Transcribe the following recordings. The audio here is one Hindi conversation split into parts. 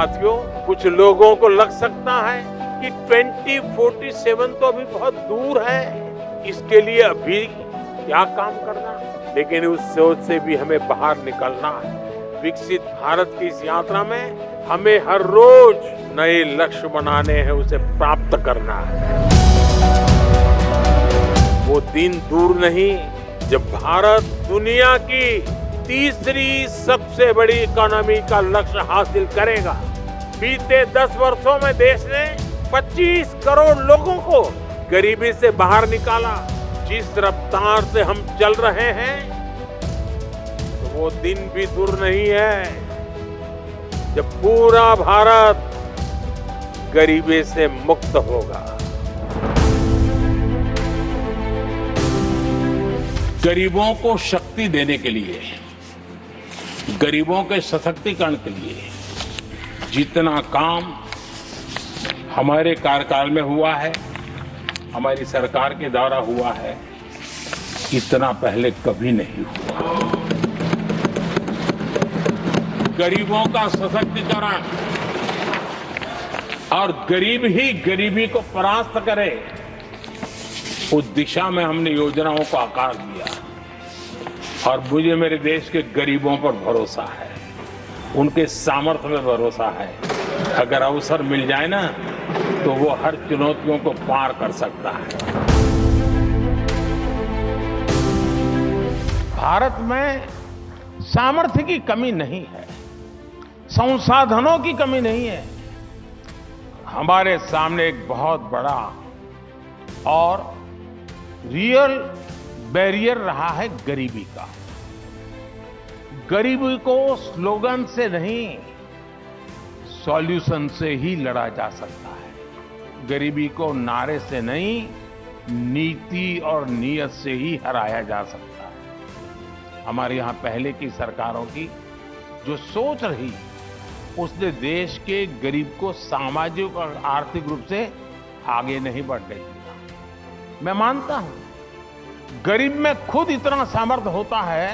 साथियों, कुछ लोगों को लग सकता है कि 2047 तो अभी बहुत दूर है, इसके लिए अभी क्या काम करना, लेकिन उस सोच से भी हमें बाहर निकलना है। विकसित भारत की इस यात्रा में हमें हर रोज नए लक्ष्य बनाने हैं, उसे प्राप्त करना है। वो दिन दूर नहीं जब भारत दुनिया की तीसरी सबसे बड़ी इकोनॉमी का लक्ष्य हासिल करेगा। बीते 10 वर्षों में देश ने 25 करोड़ लोगों को गरीबी से बाहर निकाला। जिस रफ्तार से हम चल रहे हैं, तो वो दिन भी दूर नहीं है जब पूरा भारत गरीबी से मुक्त होगा। गरीबों को शक्ति देने के लिए, गरीबों के सशक्तिकरण के लिए जितना काम हमारे कार्यकाल में हुआ है, हमारी सरकार के द्वारा हुआ है, इतना पहले कभी नहीं हुआ। गरीबों का सशक्तिकरण और गरीब ही गरीबी को परास्त करे, उस दिशा में हमने योजनाओं को आकार दिया। और मुझे मेरे देश के गरीबों पर भरोसा है, उनके सामर्थ्य में भरोसा है। अगर अवसर मिल जाए ना, तो वो हर चुनौतियों को पार कर सकता है। भारत में सामर्थ्य की कमी नहीं है, संसाधनों की कमी नहीं है। हमारे सामने एक बहुत बड़ा और रियल बैरियर रहा है गरीबी का। गरीबी को स्लोगन से नहीं, सॉल्यूशन से ही लड़ा जा सकता है। गरीबी को नारे से नहीं, नीति और नीयत से ही हराया जा सकता है। हमारे यहाँ पहले की सरकारों की जो सोच रही, उसने देश के गरीब को सामाजिक और आर्थिक रूप से आगे नहीं बढ़ने दिया। मैं मानता हूं, गरीब में खुद इतना सामर्थ्य होता है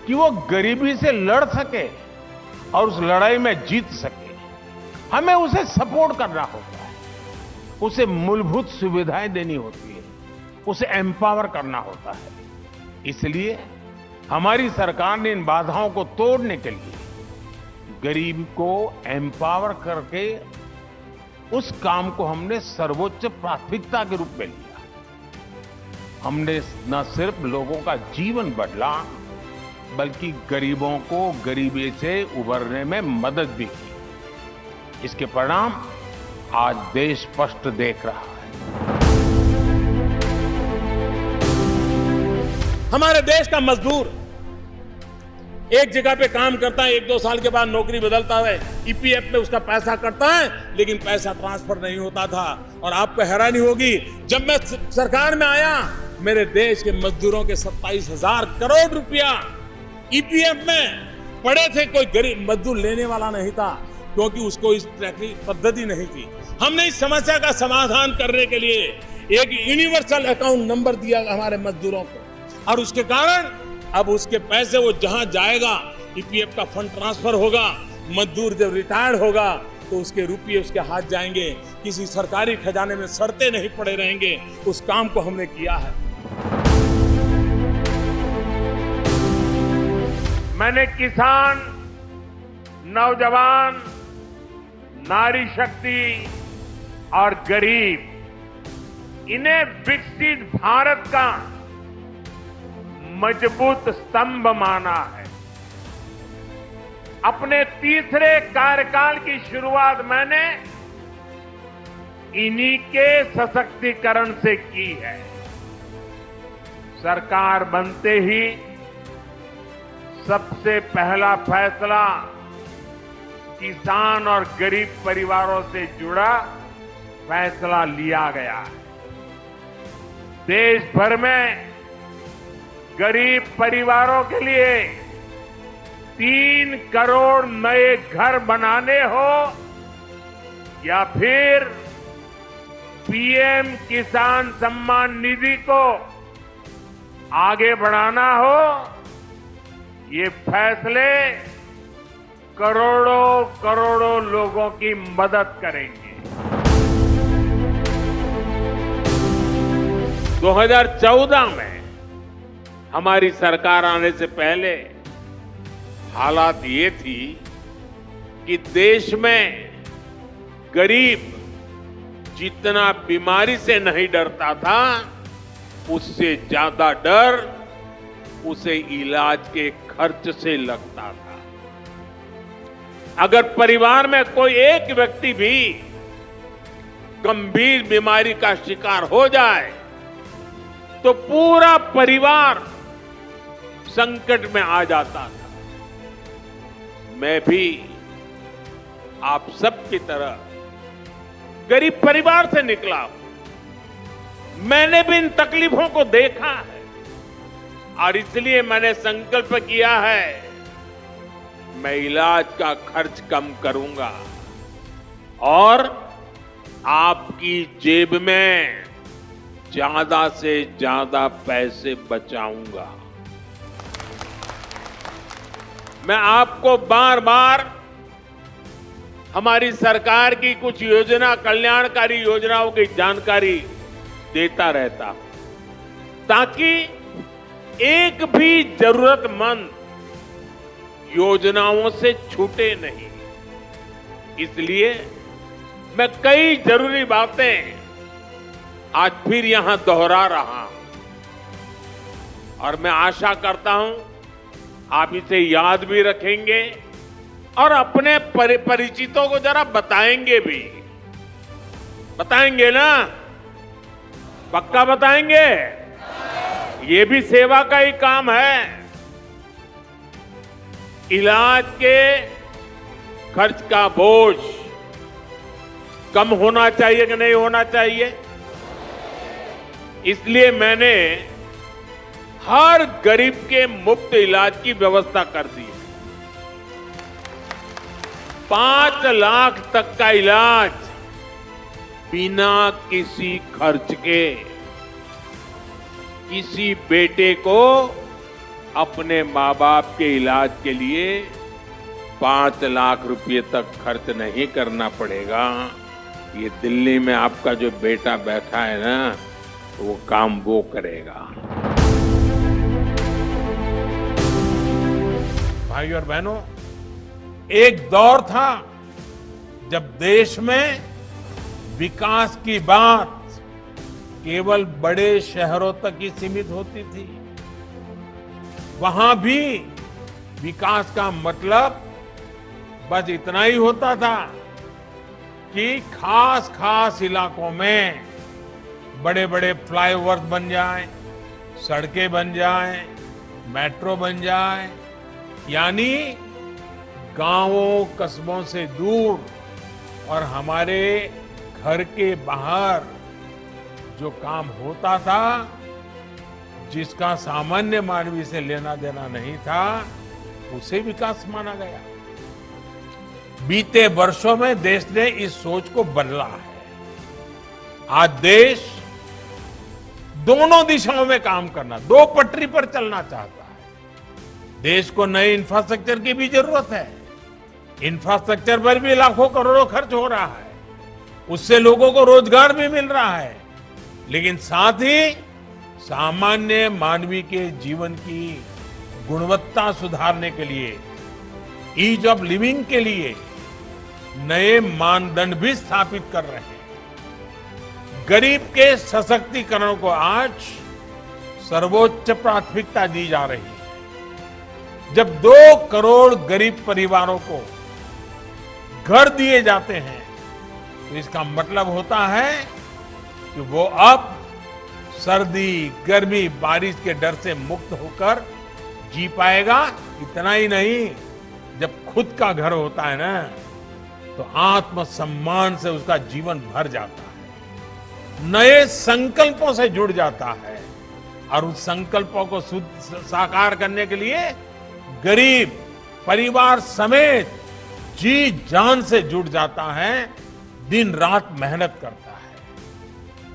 कि वो गरीबी से लड़ सके और उस लड़ाई में जीत सके। हमें उसे सपोर्ट करना होता है, उसे मूलभूत सुविधाएं देनी होती है, उसे एम्पावर करना होता है। इसलिए हमारी सरकार ने इन बाधाओं को तोड़ने के लिए गरीब को एम्पावर करके उस काम को हमने सर्वोच्च प्राथमिकता के रूप में लिया। हमने न सिर्फ लोगों का जीवन बदला, बल्कि गरीबों को गरीबी से उबरने में मदद भी की। इसके परिणाम आज देश स्पष्ट देख रहा है। हमारे देश का मजदूर एक जगह पे काम करता है, 1-2 साल के बाद नौकरी बदलता है, ईपीएफ में उसका पैसा कटता है, लेकिन पैसा ट्रांसफर नहीं होता था। और आपको हैरानी होगी, जब मैं सरकार में आया, मेरे देश के मजदूरों के 27,000 करोड़ रुपया ईपीएफ में पड़े थे। कोई गरीब मजदूर लेने वाला नहीं था, क्योंकि उसको इस ट्रैकिंग पद्धति नहीं थी। हमने इस समस्या का समाधान करने के लिए एक यूनिवर्सल अकाउंट नंबर दिया हमारे मजदूरों को, और उसके कारण अब उसके पैसे वो जहां जाएगा, ईपीएफ का फंड ट्रांसफर होगा। मजदूर जब रिटायर्ड होगा तो उसके रुपये उसके हाथ जाएंगे, किसी सरकारी खजाने में सड़ते नहीं पड़े रहेंगे। उस काम को हमने किया है। मैंने किसान, नौजवान, नारी शक्ति और गरीब, इन्हें विकसित भारत का मजबूत स्तंभ माना है। अपने तीसरे कार्यकाल की शुरुआत मैंने इन्हीं के सशक्तिकरण से की है। सरकार बनते ही सबसे पहला फैसला किसान और गरीब परिवारों से जुड़ा फैसला लिया गया है। देश भर में गरीब परिवारों के लिए 3 करोड़ नए घर बनाने हो या फिर पीएम किसान सम्मान निधि को आगे बढ़ाना हो, ये फैसले करोड़ों करोड़ों लोगों की मदद करेंगे। 2014 में हमारी सरकार आने से पहले हालात ये थी कि देश में गरीब जितना बीमारी से नहीं डरता था, उससे ज्यादा डर उसे इलाज के खर्च से लगता था। अगर परिवार में कोई एक व्यक्ति भी गंभीर बीमारी का शिकार हो जाए तो पूरा परिवार संकट में आ जाता था। मैं भी आप सबकी तरह गरीब परिवार से निकला हूं। मैंने भी इन तकलीफों को देखा है और इसलिए मैंने संकल्प किया है, मैं इलाज का खर्च कम करूंगा और आपकी जेब में ज्यादा से ज्यादा पैसे बचाऊंगा। मैं आपको बार बार हमारी सरकार की कुछ योजना, कल्याणकारी योजनाओं की जानकारी देता रहता हूं ताकि एक भी जरूरतमंद योजनाओं से छूटे नहीं। इसलिए मैं कई जरूरी बातें आज फिर यहां दोहरा रहा हूं और मैं आशा करता हूं आप इसे याद भी रखेंगे और अपने परिचितों को जरा बताएंगे भी। बताएंगे ना? पक्का बताएंगे? ये भी सेवा का ही काम है। इलाज के खर्च का बोझ कम होना चाहिए कि नहीं होना चाहिए? इसलिए मैंने हर गरीब के मुफ्त इलाज की व्यवस्था कर दी है। 5 लाख तक का इलाज बिना किसी खर्च के किसी बेटे को अपने माँ बाप के इलाज के लिए 5 लाख रुपए तक खर्च नहीं करना पड़ेगा। ये दिल्ली में आपका जो बेटा बैठा है ना, वो काम वो करेगा। भाइयों और बहनों, एक दौर था जब देश में विकास की बात केवल बड़े शहरों तक ही सीमित होती थी। वहां भी विकास का मतलब बस इतना ही होता था कि खास खास इलाकों में बड़े बड़े फ्लाईओवर्स बन जाएं, सड़कें बन जाएं, मेट्रो बन जाए, यानी गांवों कस्बों से दूर और हमारे घर के बाहर जो काम होता था, जिसका सामान्य मानवी से लेना देना नहीं था, उसे विकास माना गया। बीते वर्षों में देश ने इस सोच को बदला है। आज देश दोनों दिशाओं में काम करना, 2 पटरी पर चलना चाहता है। देश को नए इंफ्रास्ट्रक्चर की भी जरूरत है। इंफ्रास्ट्रक्चर पर भी लाखों करोड़ों खर्च हो रहा है, उससे लोगों को रोजगार भी मिल रहा है, लेकिन साथ ही सामान्य मानवी के जीवन की गुणवत्ता सुधारने के लिए, ईज ऑफ लिविंग के लिए नए मानदंड भी स्थापित कर रहे हैं। गरीब के सशक्तिकरण को आज सर्वोच्च प्राथमिकता दी जा रही है। जब 2 करोड़ गरीब परिवारों को घर दिए जाते हैं, तो इसका मतलब होता है कि वो अब सर्दी, गर्मी, बारिश के डर से मुक्त होकर जी पाएगा। इतना ही नहीं, जब खुद का घर होता है ना, तो आत्मसम्मान से उसका जीवन भर जाता है, नए संकल्पों से जुड़ जाता है और उन संकल्पों को साकार करने के लिए गरीब परिवार समेत जी जान से जुड़ जाता है, दिन रात मेहनत करता है।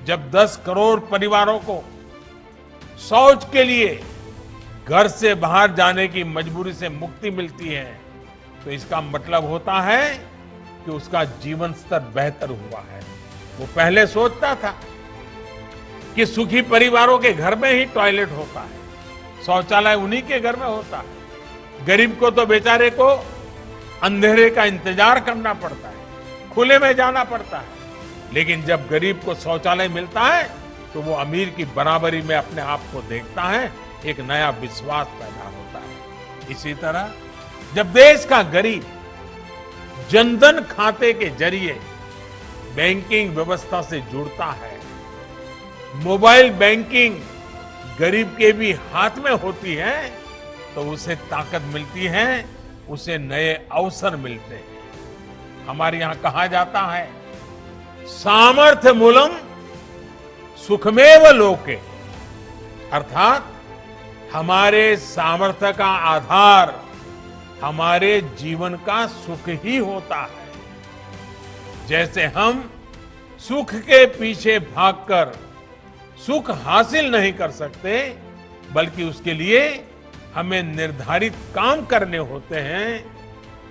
जब 10 करोड़ परिवारों को शौच के लिए घर से बाहर जाने की मजबूरी से मुक्ति मिलती है, तो इसका मतलब होता है कि उसका जीवन स्तर बेहतर हुआ है। वो पहले सोचता था कि सुखी परिवारों के घर में ही टॉयलेट होता है, शौचालय उन्हीं के घर में होता है। गरीब को तो बेचारे को अंधेरे का इंतजार करना पड़ता है, खुले में जाना पड़ता है। लेकिन जब गरीब को शौचालय मिलता है तो वो अमीर की बराबरी में अपने आप को देखता है, एक नया विश्वास पैदा होता है। इसी तरह जब देश का गरीब जनधन खाते के जरिए बैंकिंग व्यवस्था से जुड़ता है, मोबाइल बैंकिंग गरीब के भी हाथ में होती है, तो उसे ताकत मिलती है, उसे नए अवसर मिलते हैं। हमारे यहां कहा जाता है, सामर्थ्य मूलम सुखमेव लोके, अर्थात हमारे सामर्थ्य का आधार हमारे जीवन का सुख ही होता है। जैसे हम सुख के पीछे भागकर सुख हासिल नहीं कर सकते, बल्कि उसके लिए हमें निर्धारित काम करने होते हैं,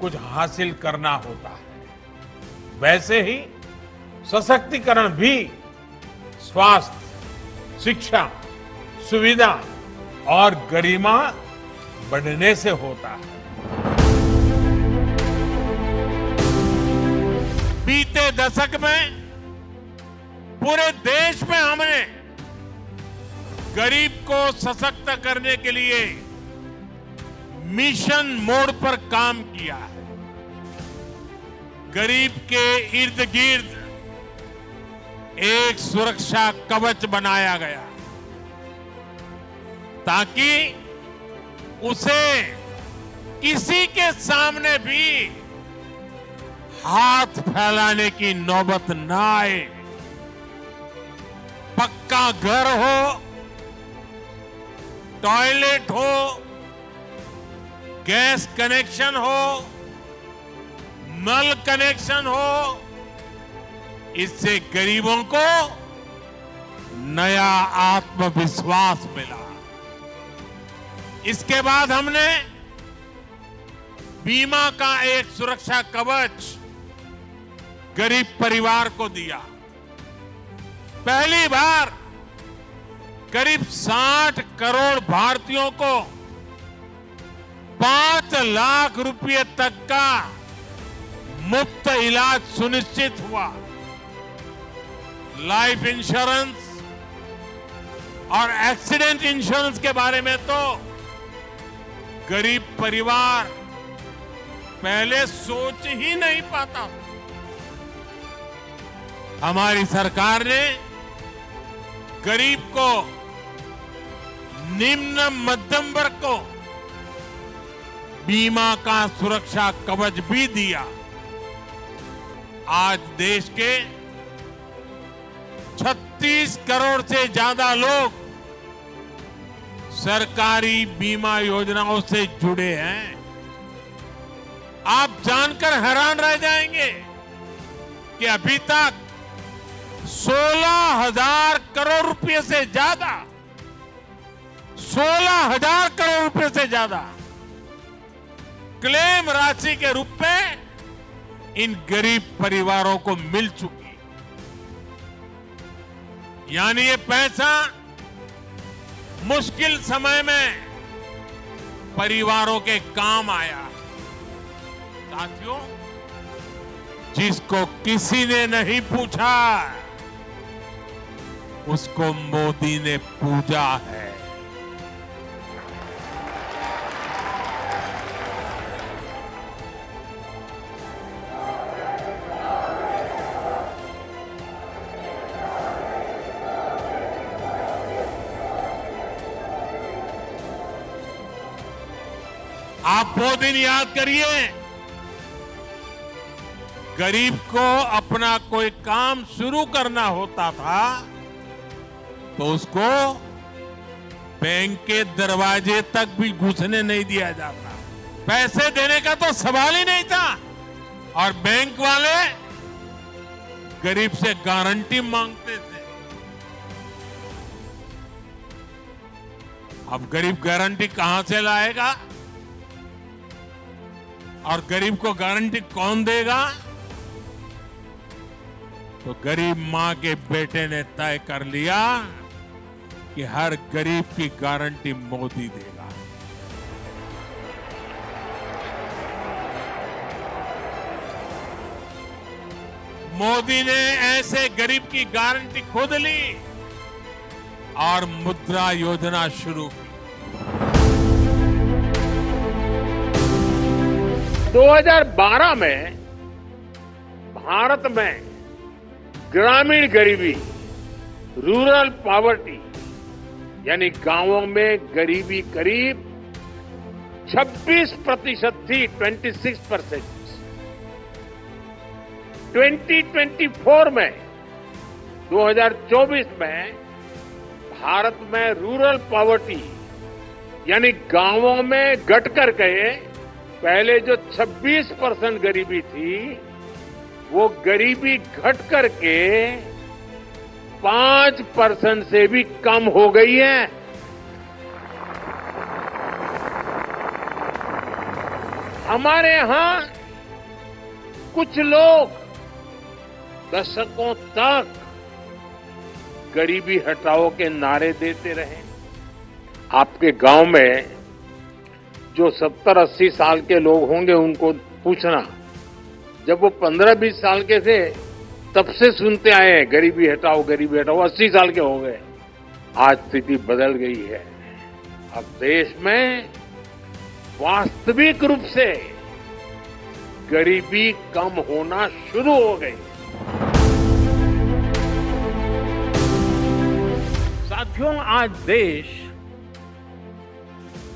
कुछ हासिल करना होता है। वैसे ही सशक्तिकरण भी स्वास्थ्य, शिक्षा, सुविधा और गरिमा बढ़ने से होता है। बीते दशक में पूरे देश में हमने गरीब को सशक्त करने के लिए मिशन मोड पर काम किया है। गरीब के इर्द गिर्द एक सुरक्षा कवच बनाया गया ताकि उसे किसी के सामने भी हाथ फैलाने की नौबत ना आए। पक्का घर हो, टॉयलेट हो, गैस कनेक्शन हो, नल कनेक्शन हो, इससे गरीबों को नया आत्मविश्वास मिला। इसके बाद हमने बीमा का एक सुरक्षा कवच गरीब परिवार को दिया। पहली बार करीब 60 करोड़ भारतीयों को 5 लाख रुपए तक का मुफ्त इलाज सुनिश्चित हुआ। लाइफ इंश्योरेंस और एक्सीडेंट इंश्योरेंस के बारे में तो गरीब परिवार पहले सोच ही नहीं पाता। हमारी सरकार ने गरीब को, निम्न मध्यम वर्ग को बीमा का सुरक्षा कवच भी दिया। आज देश के 36 करोड़ से ज्यादा लोग सरकारी बीमा योजनाओं से जुड़े हैं। आप जानकर हैरान रह जाएंगे कि अभी तक 16,000 करोड़ रुपए से ज्यादा 16,000 करोड़ रुपए से ज्यादा क्लेम राशि के रूप में इन गरीब परिवारों को मिल चुकी। यानी ये पैसा मुश्किल समय में परिवारों के काम आया। साथियों, जिसको किसी ने नहीं पूछा उसको मोदी ने पूजा है। आप वो दिन याद करिए, गरीब को अपना कोई काम शुरू करना होता था तो उसको बैंक के दरवाजे तक भी घुसने नहीं दिया जाता। पैसे देने का तो सवाल ही नहीं था और बैंक वाले गरीब से गारंटी मांगते थे। अब गरीब गारंटी कहां से लाएगा? और गरीब को गारंटी कौन देगा? तो गरीब मां के बेटे ने तय कर लिया कि हर गरीब की गारंटी मोदी देगा। मोदी ने ऐसे गरीब की गारंटी खुद ली और मुद्रा योजना शुरू की। 2012 में भारत में ग्रामीण गरीबी, रूरल पॉवर्टी, यानी गांवों में गरीबी करीब 26% थी, 26%। 2024 में 2024 में भारत में रूरल पॉवर्टी यानी गांवों में घट कर गए, पहले जो 26% गरीबी थी वो गरीबी घट करके 5% से भी कम हो गई है। हमारे यहां कुछ लोग दशकों तक गरीबी हटाओ के नारे देते रहे। आपके गांव में जो 70-80 साल के लोग होंगे उनको पूछना, जब वो 15-20 साल के थे तब से सुनते आए हैं गरीबी हटाओ, 80 साल के हो गए। आज स्थिति बदल गई है। अब देश में वास्तविक रूप से गरीबी कम होना शुरू हो गई। साथियों, आज देश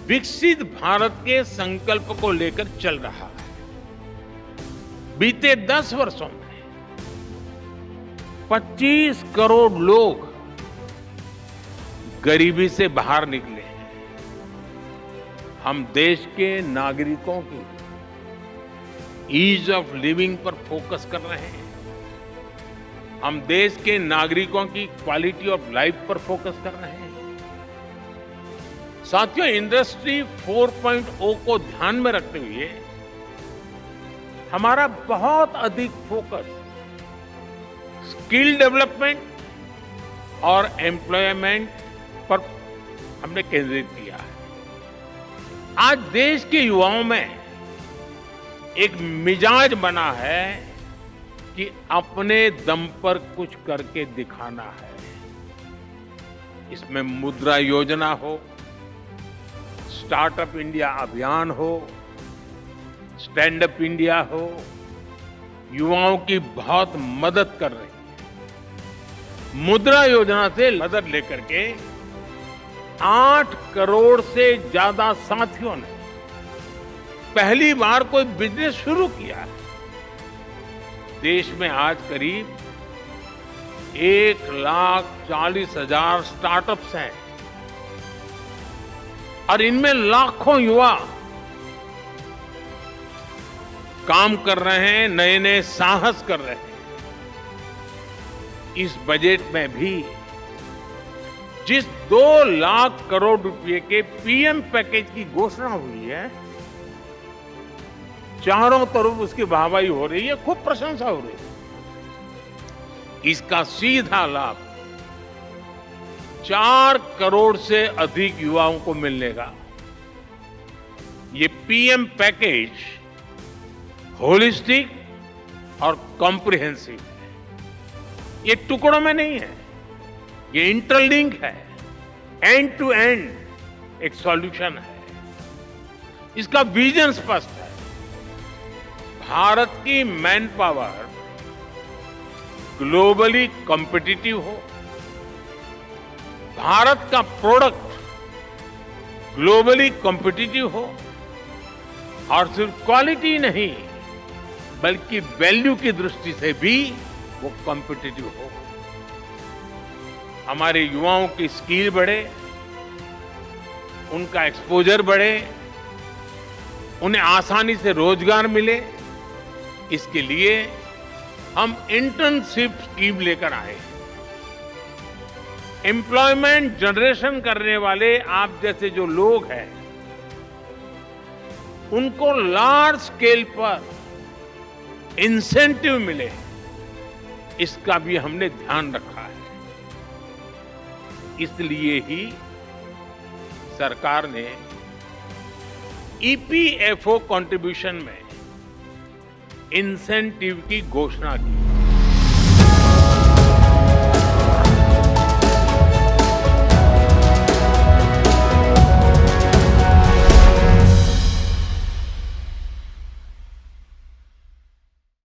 विकसित भारत के संकल्प को लेकर चल रहा है। बीते 10 वर्षों में 25 करोड़ लोग गरीबी से बाहर निकले हैं। हम देश के नागरिकों की ईज ऑफ लिविंग पर फोकस कर रहे हैं। हम देश के नागरिकों की क्वालिटी ऑफ लाइफ पर फोकस कर रहे हैं। साथियों, इंडस्ट्री 4.0 को ध्यान में रखते हुए हमारा बहुत अधिक फोकस स्किल डेवलपमेंट और एम्प्लॉयमेंट पर हमने केंद्रित किया है। आज देश के युवाओं में एक मिजाज बना है कि अपने दम पर कुछ करके दिखाना है। इसमें मुद्रा योजना हो, स्टार्टअप इंडिया अभियान हो, स्टैंड अप इंडिया हो, युवाओं की बहुत मदद कर रही है। मुद्रा योजना से मदद लेकर के 8 करोड़ से ज्यादा साथियों ने पहली बार कोई बिजनेस शुरू किया है। देश में आज करीब 1,40,000 स्टार्टअप्स हैं और इनमें लाखों युवा काम कर रहे हैं, नए नए साहस कर रहे हैं। इस बजट में भी जिस 2 लाख करोड़ रुपए के पीएम पैकेज की घोषणा हुई है, चारों तरफ उसकी वाहवाही हो रही है, खूब प्रशंसा हो रही है। इसका सीधा लाभ 4 करोड़ से अधिक युवाओं को मिलने का। ये पीएम पैकेज होलिस्टिक और कॉम्प्रिहेंसिव है। ये टुकड़ों में नहीं है, ये इंटरलिंक है, एंड टू एंड एक सॉल्यूशन है। इसका विजन स्पष्ट है। भारत की मैन पावर ग्लोबली कॉम्पिटिटिव हो, भारत का प्रोडक्ट ग्लोबली कॉम्पिटिटिव हो और सिर्फ क्वालिटी नहीं बल्कि वैल्यू की दृष्टि से भी वो कॉम्पिटिटिव हो। हमारे युवाओं की स्किल बढ़े, उनका एक्सपोजर बढ़े, उन्हें आसानी से रोजगार मिले, इसके लिए हम इंटर्नशिप स्कीम लेकर आए। एम्प्लॉयमेंट जनरेशन करने वाले आप जैसे जो लोग हैं उनको लार्ज स्केल पर इंसेंटिव मिले, इसका भी हमने ध्यान रखा है। इसलिए ही सरकार ने ईपीएफओ कंट्रीब्यूशन में इंसेंटिव की घोषणा की।